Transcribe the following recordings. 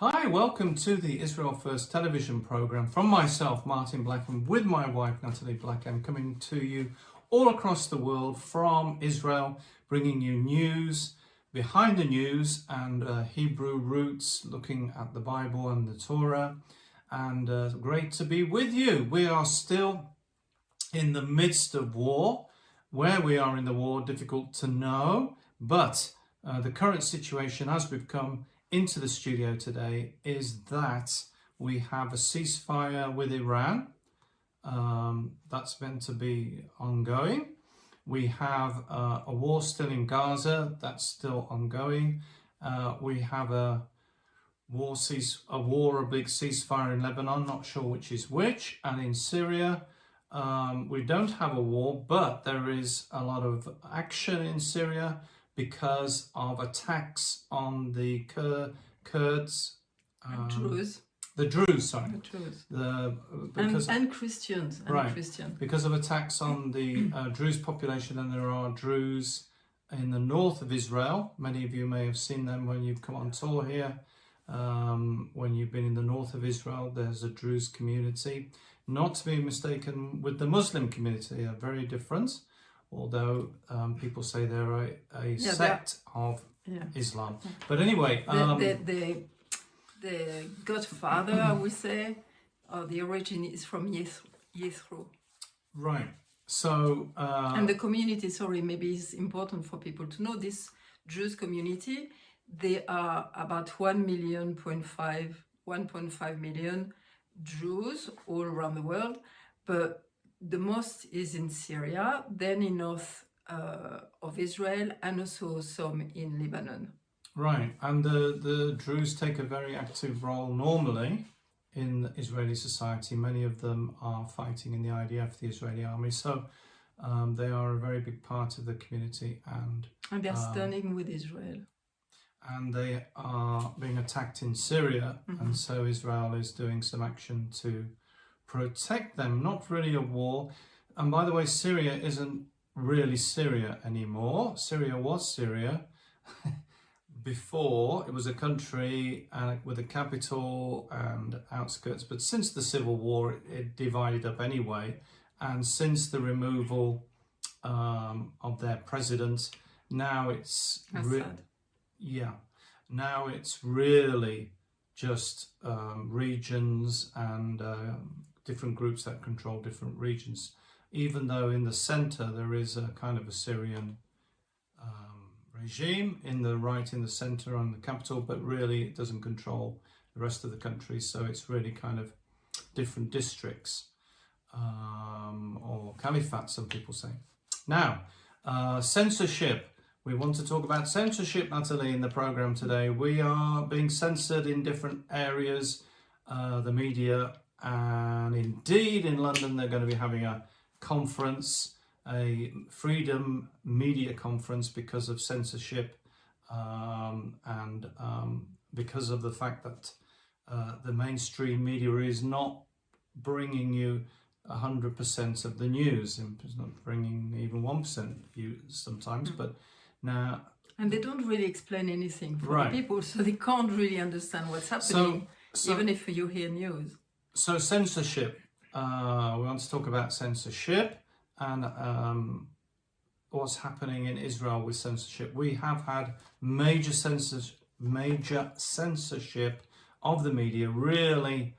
Hi, welcome to the Israel First television program from myself, Martin Blackham, with my wife, Nathalie Blackham, coming to you all across the world from Israel, bringing you news, behind the news and Hebrew roots, looking at the Bible and the Torah. And great to be with you. We are still in the midst of war. Where we are in the war, difficult to know, but the current situation as we've come into the studio today is that we have a ceasefire with Iran. That's meant to be ongoing. We have a war still in Gaza, that's still ongoing. We have a big ceasefire in Lebanon, not sure which is which, and in Syria. We don't have a war, but there is a lot of action in Syria because of attacks on the Kurds. Druze. The Druze, sorry. The Druze. And Christians. Because of attacks on the Druze population, and there are Druze in the north of Israel. Many of you may have seen them when you've come on tour here. When you've been in the north of Israel, there's a Druze community. Not to be mistaken with the Muslim community, are very different, although people say they're a sect of Islam. But anyway... The godfather, I would say, or the origin is from Yethro. Right. So... and the community, maybe it's important for people to know, this Jewish community, they are about 1.5 million Jews all around the world, but the most is in Syria, then in north of Israel, and also some in Lebanon. Right, and the Druze take a very active role normally in Israeli society. Many of them are fighting in the IDF, the Israeli army, so they are a very big part of the community. And they're standing with Israel. And they are being attacked in Syria, and so Israel is doing some action to protect them. Not really a war. And by the way, Syria isn't really Syria anymore. Syria was Syria. Before, it was a country with a capital and outskirts, but since the civil war, it divided up anyway. And since the removal of their president, now it's... now it's really just regions and different groups that control different regions, even though in the center there is a kind of a Syrian regime in the center on the capital, but really it doesn't control the rest of the country, so it's really kind of different districts or caliphate, some people say. Now, censorship. We want to talk about censorship, Nathalie, in the program today. We are being censored in different areas, the media, and indeed in London they're going to be having a conference, a freedom media conference, because of censorship and because of the fact that the mainstream media is not bringing you 100% of the news. It's not bringing even 1% views sometimes, but now... And they don't really explain anything for the people, so they can't really understand what's happening, even if you hear news. So censorship, we want to talk about censorship and what's happening in Israel with censorship. We have had major censorship of the media, really,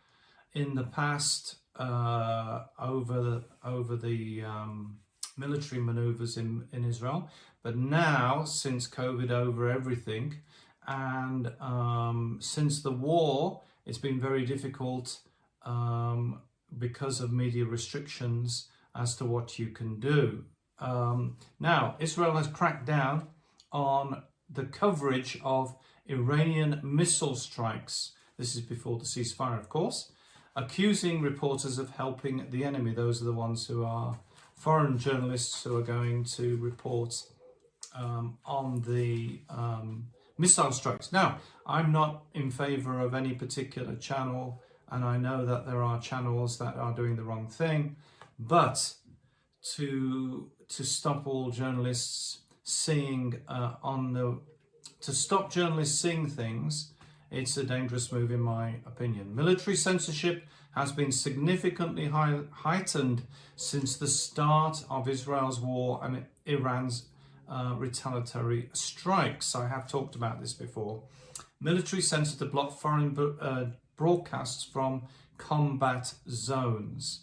in the past, over the military maneuvers in Israel. But now, since COVID over everything, and since the war, it's been very difficult because of media restrictions as to what you can do. Now, Israel has cracked down on the coverage of Iranian missile strikes. This is before the ceasefire, of course, accusing reporters of helping the enemy. Those are the ones who are foreign journalists who are going to report on the missile strikes. Now, I'm not in favor of any particular channel, and I know that there are channels that are doing the wrong thing, but to stop all journalists seeing to stop journalists seeing things it's a dangerous move in my opinion. Military censorship has been significantly heightened since the start of Israel's war and Iran's retaliatory strikes. I have talked about this before. Military censor to block foreign broadcasts from combat zones.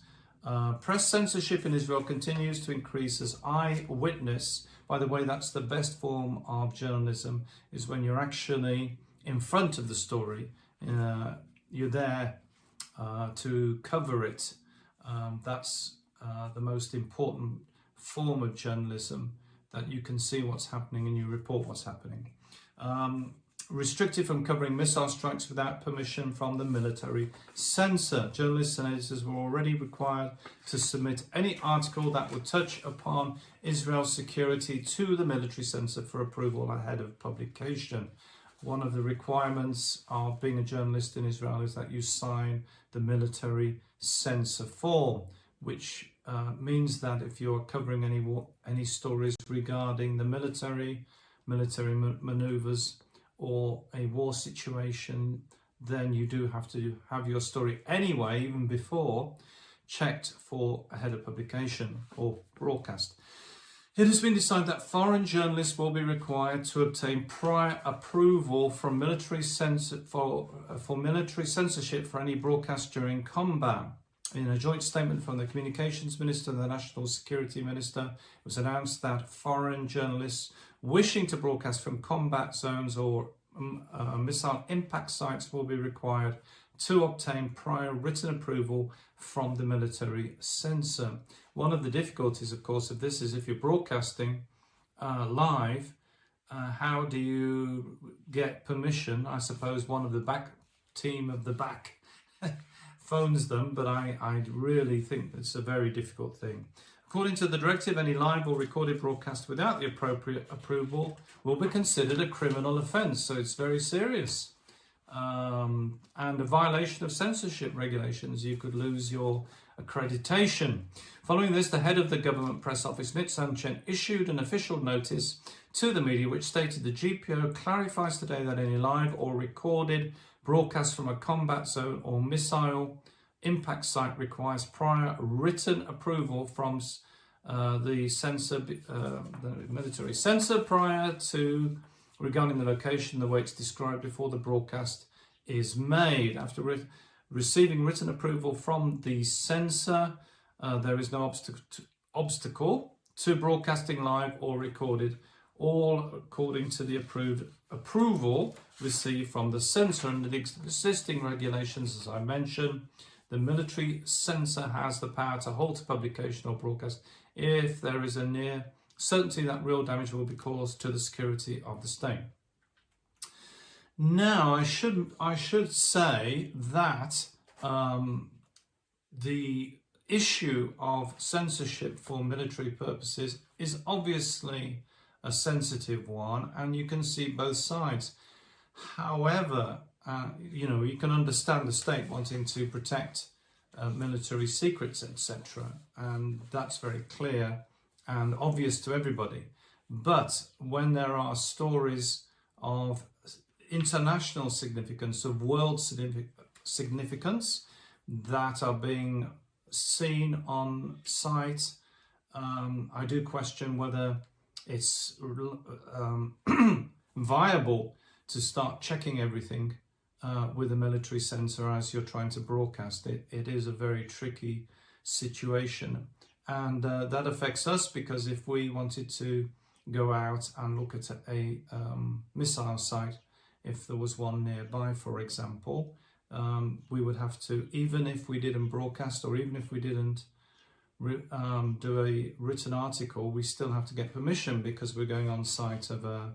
Press censorship in Israel continues to increase as eyewitness. By the way, that's the best form of journalism, is when you're actually in front of the story. You're there to cover it. That's the most important form of journalism, that you can see what's happening and you report what's happening. Restricted from covering missile strikes without permission from the military censor. Journalists and editors were already required to submit any article that would touch upon Israel's security to the military censor for approval ahead of publication. One of the requirements of being a journalist in Israel is that you sign the military censor form, which means that if you're covering any stories regarding the military maneuvers, or a war situation, then you do have to have your story anyway, even before, checked for ahead of publication or broadcast. It has been decided that foreign journalists will be required to obtain prior approval from military for military censorship for any broadcast during combat. In a joint statement from the Communications Minister and the National Security Minister, it was announced that foreign journalists wishing to broadcast from combat zones or missile impact sites will be required to obtain prior written approval from the military censor. One of the difficulties, of course, of this is if you're broadcasting live, how do you get permission? I suppose one of the back team of the back phones them, but I really think it's a very difficult thing. According to the directive, any live or recorded broadcast without the appropriate approval will be considered a criminal offence, so it's very serious. And a violation of censorship regulations, you could lose your accreditation. Following this, the head of the government press office, Nitzan Chen, issued an official notice to the media which stated the GPO clarifies today that any live or recorded broadcast from a combat zone or missile impact site requires prior written approval from the censor, the military censor, prior to regarding the location, the way it's described before the broadcast is made. After receiving written approval from the censor, there is no obstacle to broadcasting live or recorded, all according to the approval received from the censor. Under the existing regulations, as I mentioned, the military censor has the power to halt publication or broadcast if there is a near certainty that real damage will be caused to the security of the state. Now, I should say that the issue of censorship for military purposes is obviously a sensitive one, and you can see both sides. However, you can understand the state wanting to protect military secrets, etc., and that's very clear and obvious to everybody. But when there are stories of international significance, of world significance, that are being seen on site, I do question whether it's viable to start checking everything with a military censor as you're trying to broadcast it. It is a very tricky situation, and that affects us, because if we wanted to go out and look at a missile site, if there was one nearby, for example, we would have to, even if we didn't broadcast, or even if we didn't do a written article, we still have to get permission, because we're going on site of a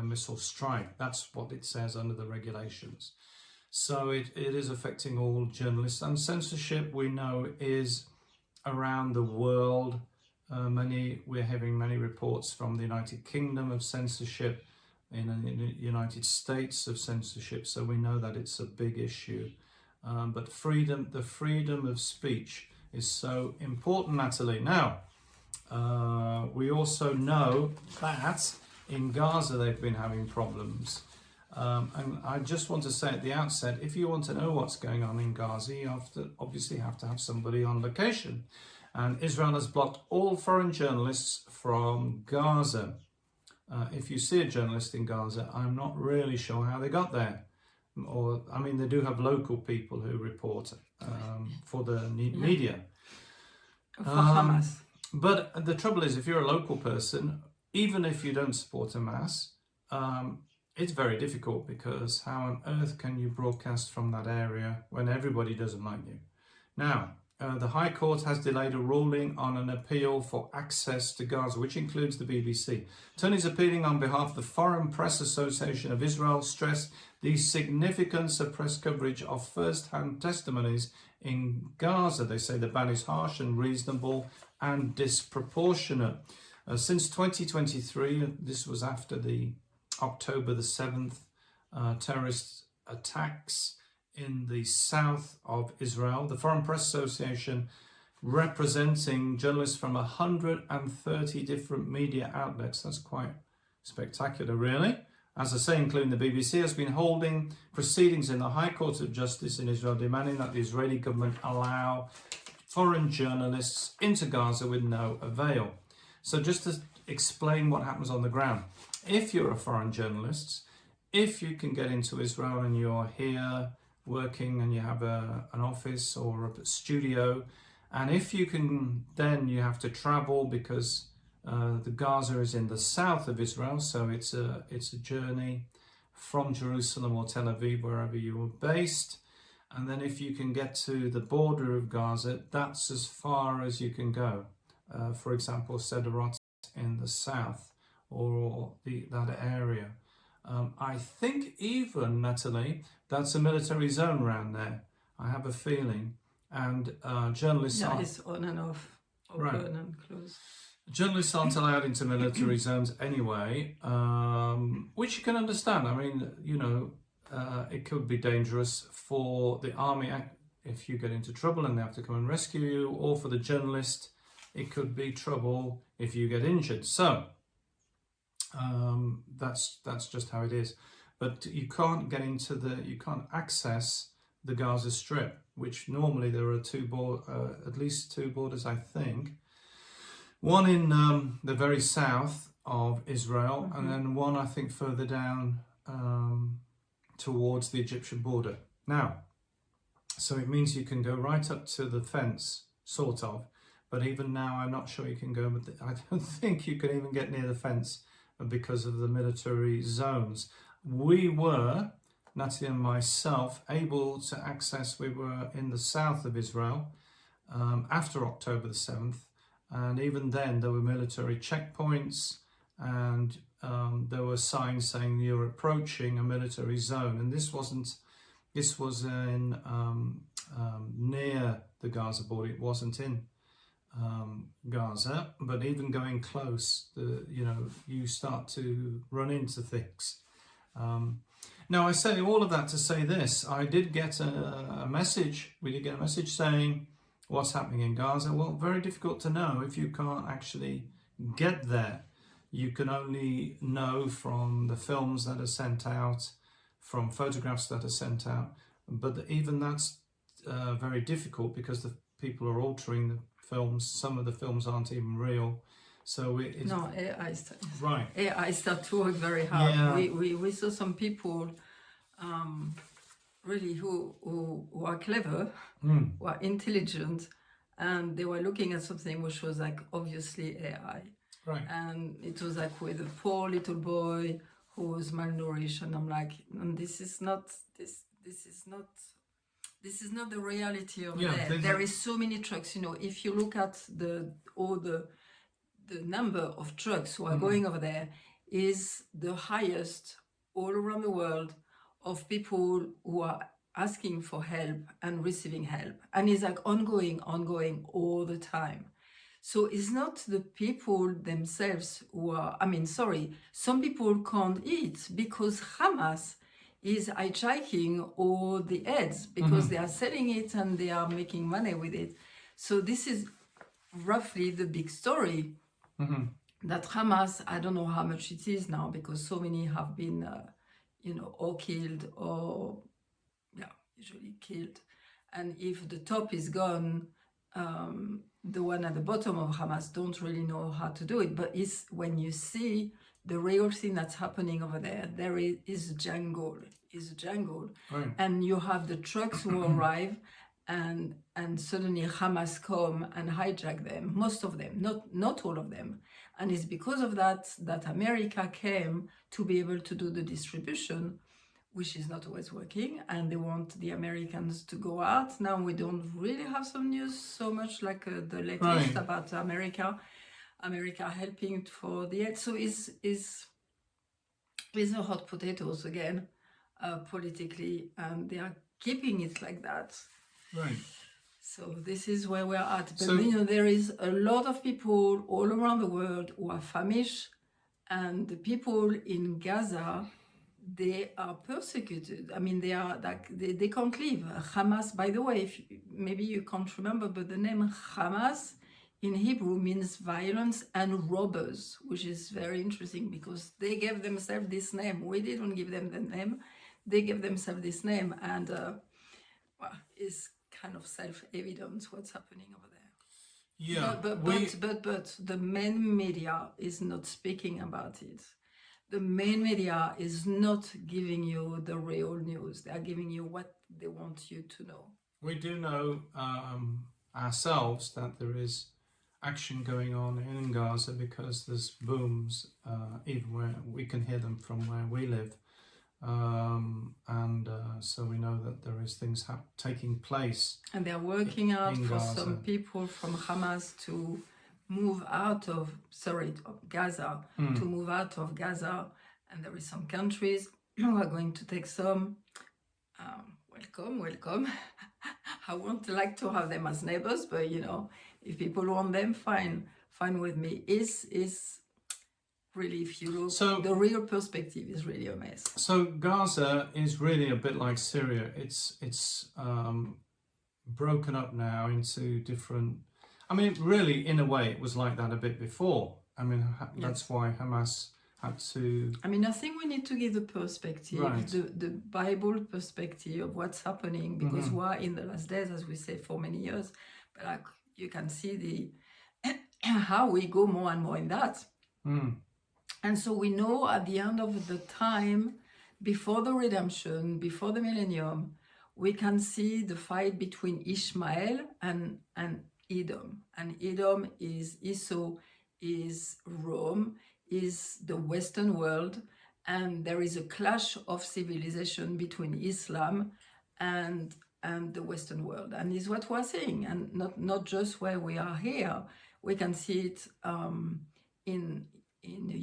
missile strike. That's what it says under the regulations. So it is affecting all journalists, and censorship, we know, is around the world. We're having many reports from the United Kingdom of censorship, in the United States of censorship, so we know that it's a big issue. But the freedom of speech is so important, Nathalie. Now, we also know that in Gaza they've been having problems, And I just want to say at the outset, if you want to know what's going on in Gaza, you obviously have to have somebody on location. And Israel has blocked all foreign journalists from Gaza. If you see a journalist in Gaza, I'm not really sure how they got there. Or, I mean, they do have local people who report for the media. For Hamas. But the trouble is, if you're a local person, even if you don't support Hamas, it's very difficult, because how on earth can you broadcast from that area when everybody doesn't like you? Now, the High Court has delayed a ruling on an appeal for access to Gaza, which includes the BBC. Attorneys appealing on behalf of the Foreign Press Association of Israel stressed the significance of press coverage of first-hand testimonies in Gaza. They say the ban is harsh and reasonable and disproportionate. Since 2023, this was after the October the 7th terrorist attacks in the south of Israel, the Foreign Press Association, representing journalists from 130 different media outlets, that's quite spectacular really, as I say, including the BBC, has been holding proceedings in the High Court of Justice in Israel, demanding that the Israeli government allow foreign journalists into Gaza with no avail. So just to explain what happens on the ground. If you're a foreign journalist, if you can get into Israel and you're here working and you have an office or a studio, and if you can, then you have to travel, because the Gaza is in the south of Israel, so it's a journey from Jerusalem or Tel Aviv, wherever you are based. And then if you can get to the border of Gaza, that's as far as you can go. For example, Sderot in the south, or that area. I think even, Nathalie, that's a military zone around there. I have a feeling. And journalists Yeah, it's on and off, open right. and closed. Journalists aren't allowed into military zones anyway, which you can understand. I mean, you know, it could be dangerous for the army if you get into trouble and they have to come and rescue you, or for the journalist, it could be trouble if you get injured. So that's just how it is. But you can't get into you can't access the Gaza Strip, which normally there are at least two borders, I think. One in the very south of Israel, and then one, I think, further down towards the Egyptian border. Now, so it means you can go right up to the fence, sort of, but even now I'm not sure you can go, but I don't think you can even get near the fence because of the military zones. We were, Nathalie and myself, able to access, we were in the south of Israel after October the 7th, and even then there were military checkpoints, and there were signs saying you're approaching a military zone, and this was in near the Gaza border. It wasn't in Gaza, but even going close, you start to run into things. Now, I say all of that to say this: I did get a message. We did get a message saying what's happening in Gaza. Well, very difficult to know if you can't actually get there. You can only know from the films that are sent out, from photographs that are sent out. But even that's very difficult, because the people are altering the films. Some of the films aren't even real. So it's no, right. AI start to work very hard. Yeah. We saw some people really who are clever, who are intelligent, and they were looking at something which was like obviously AI. Right. And it was like with a poor little boy who was malnourished, and I'm like, this is not the reality of there. There is so many trucks. If you look at the number of trucks who are going over there is the highest all around the world of people who are asking for help and receiving help, and it's like ongoing all the time. So it's not the people themselves who are, some people can't eat because Hamas is hijacking all the ads because they are selling it and they are making money with it. So this is roughly the big story that Hamas, I don't know how much it is now because so many have been or killed, or usually killed. And if the top is gone, the one at the bottom of Hamas don't really know how to do it. But it's when you see the real thing that's happening over there, there is a jungle, Right. and you have the trucks who arrive, and suddenly Hamas come and hijack them, most of them, not all of them. And it's because of that America came to be able to do the distribution, which is not always working, and they want the Americans to go out. Now we don't really have some news so much like the latest Right. about America helping for the aid. So it's a hot potatoes again, politically, and they are keeping it like that. Right. So this is where we're at. But So- there is a lot of people all around the world who are famished, and the people in Gaza, they are persecuted. I mean, they are like they can't live. Hamas, by the way, maybe you can't remember, but the name Hamas in Hebrew means violence and robbers, which is very interesting because they gave themselves this name. We didn't give them the name; they gave themselves this name, and it's kind of self-evident what's happening over there. Yeah. But the main media is not speaking about it. The main media is not giving you the real news. They are giving you what they want you to know. We do know ourselves that there is action going on in Gaza because there's booms, even where we can hear them from where we live. So we know that there is things taking place. And they're working out in for Gaza. some people from Hamas to move out of Gaza, to move out of Gaza. And there is some countries who are going to take some. Welcome. I won't like to have them as neighbors, but if people want them, fine with me. Is really, if you look, So- the real perspective is really a mess. So Gaza is really a bit like Syria. It's broken up now into different. I mean, really, in a way, it was like that a bit before. I mean, that's why Hamas had to. I mean, I think we need to give the perspective, Right. the Bible perspective of what's happening, because we're in the last days, as we say, for many years. But like you can see how we go more and more in that. And so we know at the end of the time, before the redemption, before the millennium, we can see the fight between Ishmael and Edom. And Edom is Esau, is Rome, is the Western world, and there is a clash of civilization between Islam and the Western world. And is what we're seeing, and not just where we are here. We can see it in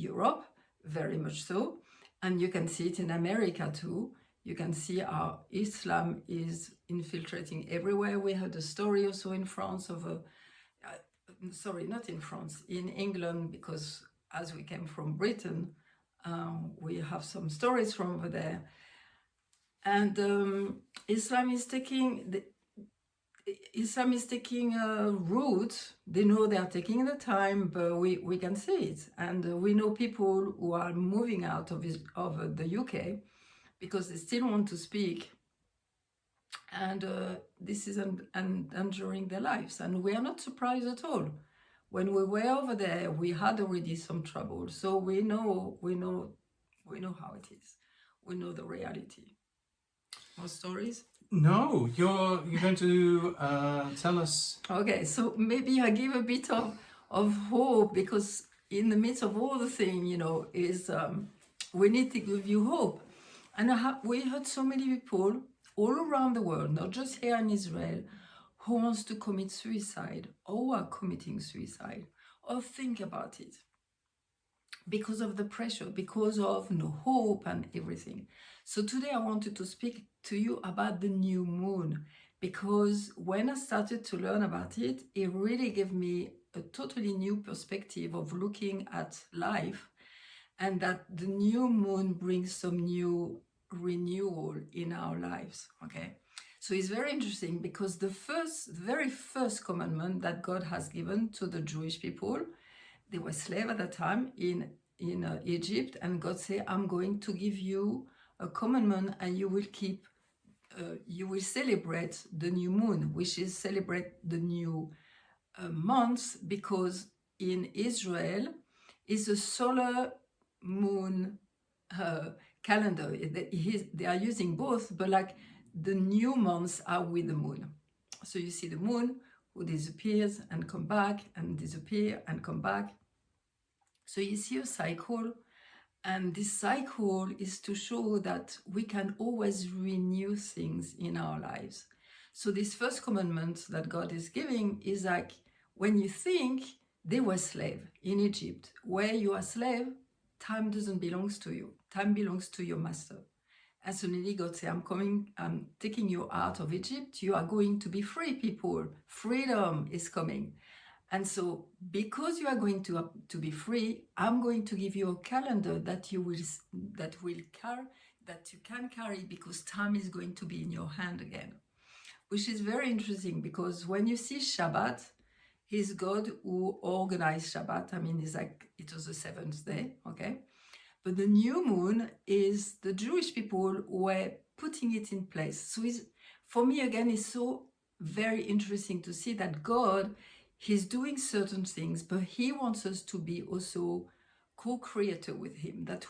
Europe, very much so, and you can see it in America too. You can see how Islam is infiltrating everywhere. We had a story also in France of not in France, in England, because as we came from Britain, we have some stories from over there. And Islam is taking root. They know they are taking the time, but we can see it. And we know people who are moving out of the UK because they still want to speak. And this is endangering their lives. And we are not surprised at all. When we were over there, we had already some trouble. So we know how it is. We know the reality. More stories? No, you're going to tell us. Okay, so maybe I give a bit of hope, because in the midst of all the thing, is we need to give you hope. And we heard so many people all around the world, not just here in Israel, who wants to commit suicide or are committing suicide or think about it because of the pressure, because of no hope and everything. So today I wanted to speak to you about the new moon, because when I started to learn about it, it really gave me a totally new perspective of looking at life, and that the new moon brings some new renewal in our lives. Okay, so it's very interesting, because the very first commandment that God has given to the Jewish people, they were slaves at that time in Egypt, and God said, I'm going to give you a commandment, and you will celebrate the new moon, which is celebrate the new month, because in Israel is a solar moon calendar. They are using both, but like the new months are with the moon. So you see the moon who disappears and come back and disappear and come back. So you see a cycle, and this cycle is to show that we can always renew things in our lives. So this first commandment that God is giving is like, when you think they were slave in Egypt, where you are slave, time doesn't belong to you. Time belongs to your master. And suddenly God said, I'm taking you out of Egypt. You are going to be free, people. Freedom is coming. And so because you are going to be free, I'm going to give you a calendar that you can carry, because time is going to be in your hand again. Which is very interesting, because when you see Shabbat, he's God who organized Shabbat. I mean, it's like, it was the seventh day, okay? But the new moon is the Jewish people who were putting it in place. So for me, again, it's so very interesting to see that God, he's doing certain things, but he wants us to be also co-creator with him, that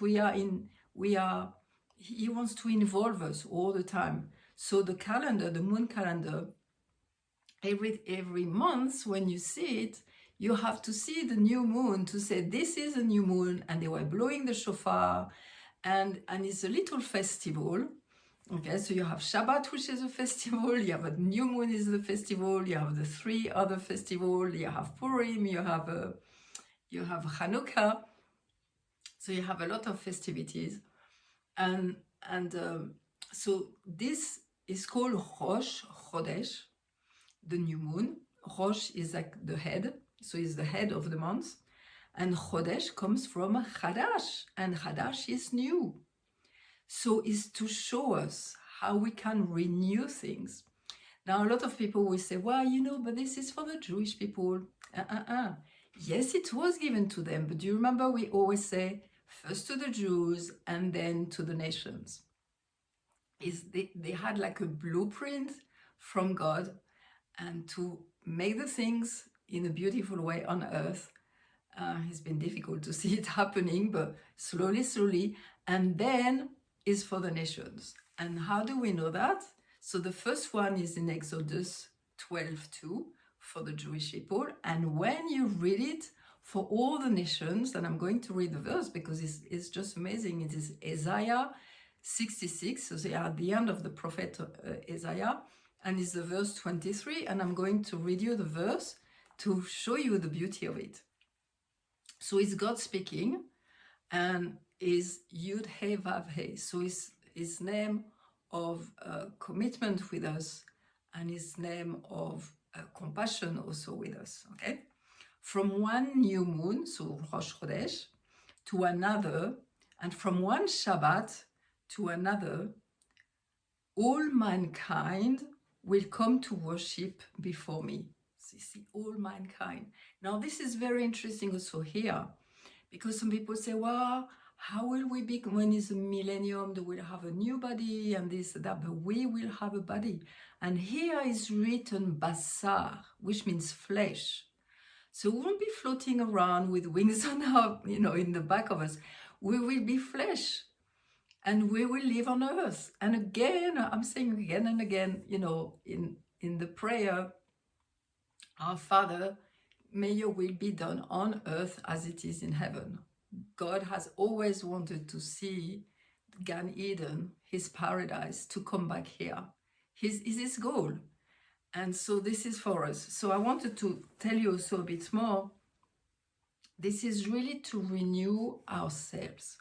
he wants to involve us all the time. So the calendar, the moon calendar, every month when you see it, you have to see the new moon to say, this is a new moon, and they were blowing the shofar, and it's a little festival. Okay, so you have Shabbat, which is a festival, you have a new moon is the festival, you have the 3 other festivals, you have Purim, you have Hanukkah, so you have a lot of festivities, and so this is called Rosh Chodesh, the new moon. Rosh is like the head, so it's the head of the month, and Chodesh comes from Chadash, and Chadash is new. So it's to show us how we can renew things. Now, a lot of people will say, well, but this is for the Jewish people. Yes, it was given to them, but do you remember we always say, first to the Jews and then to the nations? They had like a blueprint from God, and to make the things in a beautiful way on earth. It's been difficult to see it happening, but slowly, and then is for the nations. And how do we know that? So the first one is in Exodus 12:2 for the Jewish people. And when you read it for all the nations, and I'm going to read the verse because it's just amazing. It is Isaiah 66, so they are at the end of the prophet Isaiah, and it's the verse 23, and I'm going to read you the verse to show you the beauty of it. So it's God speaking, and is Yud He Vav He. So his name of commitment with us, and his name of compassion also with us. Okay, from one new moon, so Rosh Chodesh, to another, and from one Shabbat to another, all mankind will come to worship before me. So you see, all mankind. Now this is very interesting also here, because some people say, well, how will we be when it's a millennium? They will have a new body and this, that, but we will have a body. And here is written basar, which means flesh. So we won't be floating around with wings on our, in the back of us. We will be flesh, and we will live on earth. And again, I'm saying again and again, in the prayer, our Father, may your will be done on earth as it is in heaven. God has always wanted to see Gan Eden, his paradise, to come back here. Is his goal. And so this is for us. So I wanted to tell you also a bit more. This is really to renew ourselves.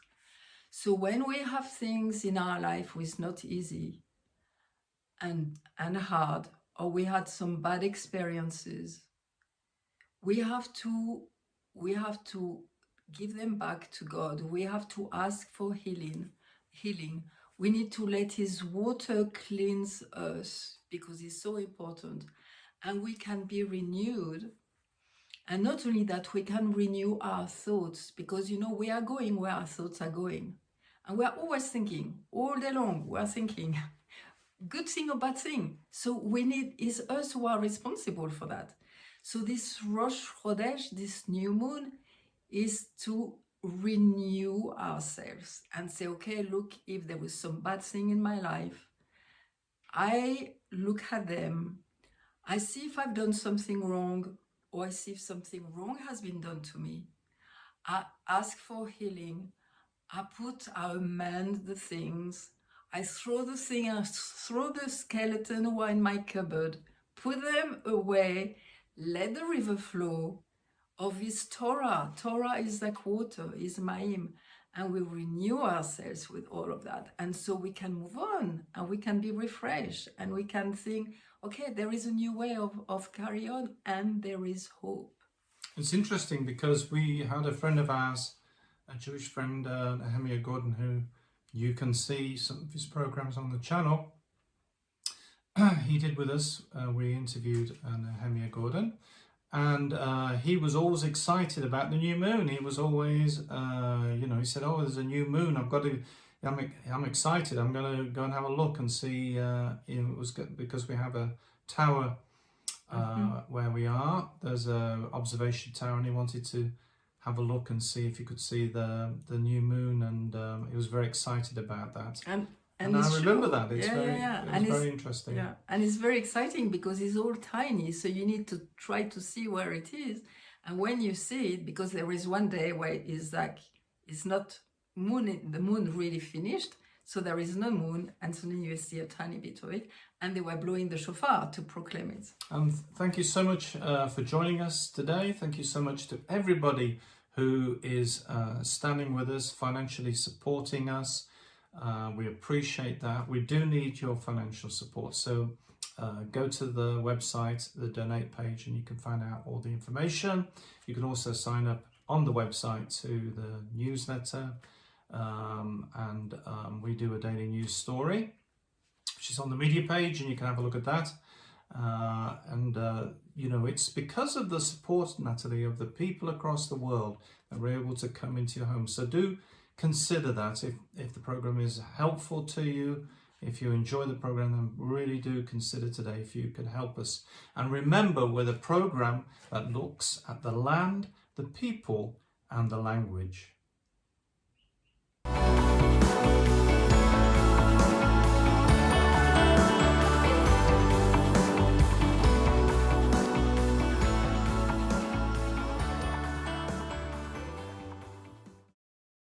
So when we have things in our life which is not easy and hard, or we had some bad experiences, we have to give them back to God. We have to ask for healing. We need to let his water cleanse us, because it's so important. And we can be renewed. And not only that, we can renew our thoughts, because we are going where our thoughts are going. And we are always thinking, all day long, we are thinking, good thing or bad thing. So it's us who are responsible for that. So this Rosh Chodesh, this new moon, is to renew ourselves and say, okay, look, if there was some bad thing in my life, I look at them, I see if I've done something wrong, or I see if something wrong has been done to me. I ask for healing. I amend the things. I throw the skeleton away in my cupboard, put them away, let the river flow of his Torah. Torah is like water, is Ma'im. And we renew ourselves with all of that. And so we can move on and we can be refreshed and we can think, okay, there is a new way of carry on and there is hope. It's interesting because we had a friend of ours, a Jewish friend, Nehemiah Gordon, who you can see some of his programs on the channel. He did with us. We interviewed Nehemiah Gordon, and he was always excited about the new moon. He was always, he said, "Oh, there's a new moon. I'm excited. I'm going to go and have a look and see." It was good because we have a tower where we are. There's a observation tower, and he wanted to have a look and see if you could see the new moon, and he was very excited about that. And I remember that. It's very interesting. Yeah, and it's very exciting because it's all tiny, so you need to try to see where it is. And when you see it, because there is one day where it's like it's not the moon really finished, so there is no moon, and suddenly you see a tiny bit of it, and they were blowing the shofar to proclaim it. And thank you so much for joining us today. Thank you so much to everybody who is standing with us, financially supporting us. We appreciate that. We do need your financial support. So go to the website, the donate page, and you can find out all the information. You can also sign up on the website to the newsletter. We do a daily news story, which is on the media page, and you can have a look at that. It's because of the support, Nathalie, of the people across the world that we're able to come into your home. So do consider that if the program is helpful to you, if you enjoy the program, then really do consider today if you can help us. And remember, we're the program that looks at the land, the people, and the language.